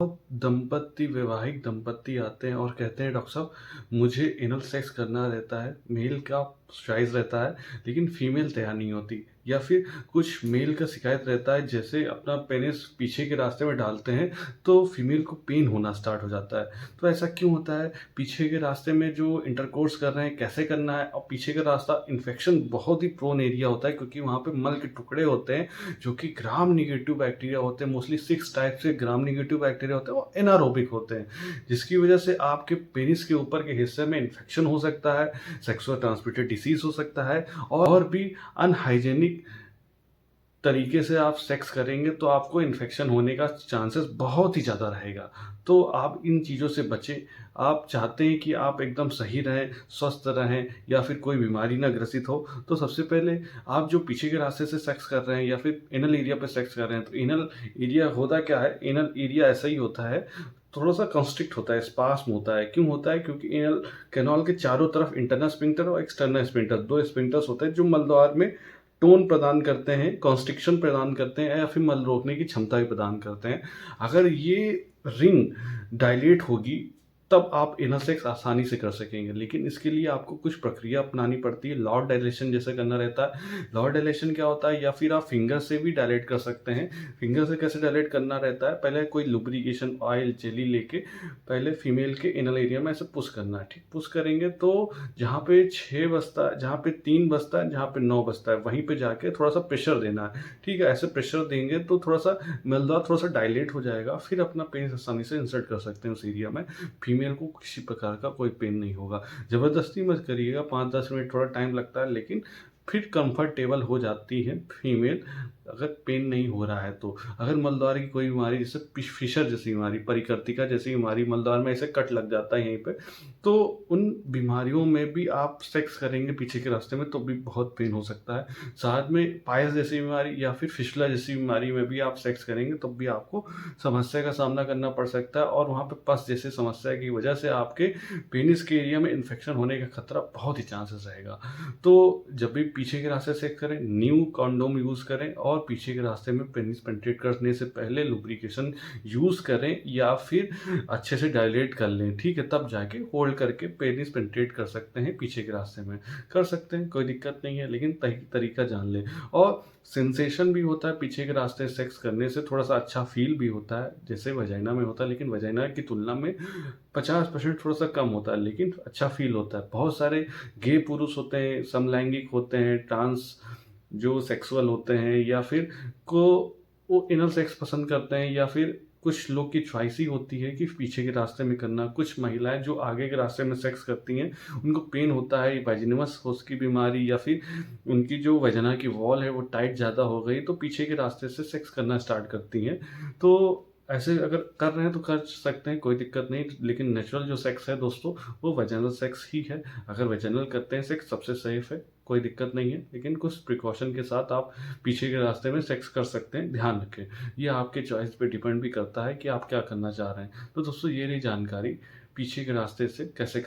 वैवाहिक दंपत्ति आते हैं और कहते हैं डॉक्टर साहब मुझे एनल सेक्स करना रहता है, मेल का चॉइस रहता है लेकिन फीमेल तैयार नहीं होती। या फिर कुछ मेल का शिकायत रहता है जैसे अपना पेनिस पीछे के रास्ते में डालते हैं तो फीमेल को पेन होना स्टार्ट हो जाता है। तो ऐसा क्यों होता है? पीछे के रास्ते में जो इंटरकोर्स कर रहे हैं कैसे करना है, और पीछे का रास्ता इन्फेक्शन बहुत ही प्रोन एरिया होता है क्योंकि वहाँ पे मल के टुकड़े होते हैं जो कि ग्राम नेगेटिव बैक्टीरिया होते हैं। मोस्टली 6 टाइप से ग्राम नेगेटिव बैक्टीरिया होते हैं, वो एनारोबिक होते हैं, जिसकी वजह से आपके पेनिस के ऊपर के हिस्से में इन्फेक्शन हो सकता है, सेक्सुअल ट्रांसमिटेड डिसीज हो सकता है, और भी अनहाइजेनिक तरीके से आप सेक्स करेंगे तो आपको इन्फेक्शन होने का चांसेस बहुत ही ज़्यादा रहेगा। तो आप इन चीज़ों से बचें। आप चाहते हैं कि आप एकदम सही रहें, स्वस्थ रहें या फिर कोई बीमारी ना ग्रसित हो, तो सबसे पहले आप जो पीछे के रास्ते से सेक्स कर रहे हैं या फिर एनल एरिया पे सेक्स कर रहे हैं, तो एनल एरिया होता क्या है? एनल एरिया ऐसा ही होता है, थोड़ा-सा कंस्ट्रिक्ट होता है, स्पास्म होता है। क्यों होता है? क्योंकि एनल कैनाल के चारों तरफ इंटरनल स्फिंक्टर और एक्सटर्नल स्फिंक्टर 2 स्फिंक्टर्स होते हैं जो मलद्वार में टोन प्रदान करते हैं, कॉन्स्ट्रिक्शन प्रदान करते हैं या फिर मल रोकने की क्षमता भी प्रदान करते हैं। अगर ये रिंग डायलेट होगी तब आप एनल सेक्स आसानी से कर सकेंगे, लेकिन इसके लिए आपको कुछ प्रक्रिया अपनानी पड़ती है। लॉर्ड डायलेशन जैसे करना रहता है। लॉर्ड डायलेशन क्या होता है? या फिर आप फिंगर से भी डायलेट कर सकते हैं। फिंगर से कैसे डायलेट करना रहता है? पहले कोई लुब्रिकेशन ऑयल जेली लेके पहले फीमेल के एनल एरिया में ऐसे पुश करना है, ठीक? पुश करेंगे तो जहाँ पे 6 बजता है, जहाँ पे 3 बजता है, जहाँ पे 9 बजता है, वहीं पे जाके थोड़ा-सा प्रेशर देना है, ठीक है? ऐसे प्रेशर देंगे तो थोड़ा-सा मलद्वार थोड़ा-सा डायलेट हो जाएगा, फिर अपना पेनिस आसानी से इंसर्ट कर सकते हैं उस एरिया में। फीमेल को किसी प्रकार का कोई पेन नहीं होगा। ज़बरदस्ती मत करिएगा, 5-10 मिनट थोड़ा टाइम लगता है, लेकिन फिर कंफर्टेबल हो जाती है फीमेल अगर पेन नहीं हो रहा है तो। अगर मलद्वार की कोई बीमारी जैसे फिशर जैसी बीमारी, परिकर्तिका जैसी बीमारी, मलद्वार में ऐसे कट लग जाता है यहीं पे, तो उन बीमारियों में भी आप सेक्स करेंगे पीछे के रास्ते में तो भी बहुत पेन हो सकता है। साथ में पायल्स जैसी बीमारी या फिर फिस्टुला जैसी बीमारी में भी आप सेक्स करेंगे तब भी आपको समस्या का सामना करना पड़ सकता है, और वहाँ पे पस जैसी समस्या की वजह से आपके पेनिस के एरिया में इन्फेक्शन होने का खतरा बहुत ही चांसेस रहेगा। तो जब भी पीछे के रास्ते से करें, न्यू कंडोम यूज़ करें, और पीछे के रास्ते में पेनिस पेनिट्रेट करने से पहले लुब्रिकेशन यूज़ करें या फिर अच्छे से डायलेट कर लें, ठीक है? तब जाके होल्ड करके पेनिस पेनिट्रेट कर सकते हैं पीछे के रास्ते में। कर सकते हैं, कोई दिक्कत नहीं है, लेकिन तरीका जान लें। और सेंसेशन भी होता है पीछे के रास्ते सेक्स करने से, थोड़ा-सा अच्छा फ़ील भी होता है, जैसे वजाइना में होता है, लेकिन वजाइना की तुलना में 50% थोड़ा-सा कम होता है, लेकिन अच्छा फ़ील होता है। बहुत सारे गे पुरुष होते हैं, समलैंगिक होते हैं, ट्रांस जो सेक्सुअल होते हैं, या फिर को वो एनल सेक्स पसंद करते हैं, या फिर कुछ लोग की चॉइस ही होती है कि पीछे के रास्ते में करना। कुछ महिलाएँ जो आगे के रास्ते में सेक्स करती हैं, उनको पेन होता है, वाजिनिमस होस्ट की बीमारी, या फिर उनकी जो वजाइना की वॉल है वो टाइट ज़्यादा हो गई तो पीछे के रास्ते से सेक्स करना स्टार्ट करती हैं। तो ऐसे अगर कर रहे हैं तो कर सकते हैं, कोई दिक्कत नहीं, लेकिन नेचुरल जो सेक्स है दोस्तों वो वजाइनल सेक्स ही है। अगर वजाइनल करते हैं सेक्स सबसे सेफ है, कोई दिक्कत नहीं है, लेकिन कुछ प्रिकॉशन के साथ आप पीछे के रास्ते में सेक्स कर सकते हैं, ध्यान रखें। ये आपके चॉइस पे डिपेंड भी करता है कि आप क्या करना चाह रहे हैं। तो दोस्तों ये रही जानकारी पीछे के रास्ते से कैसे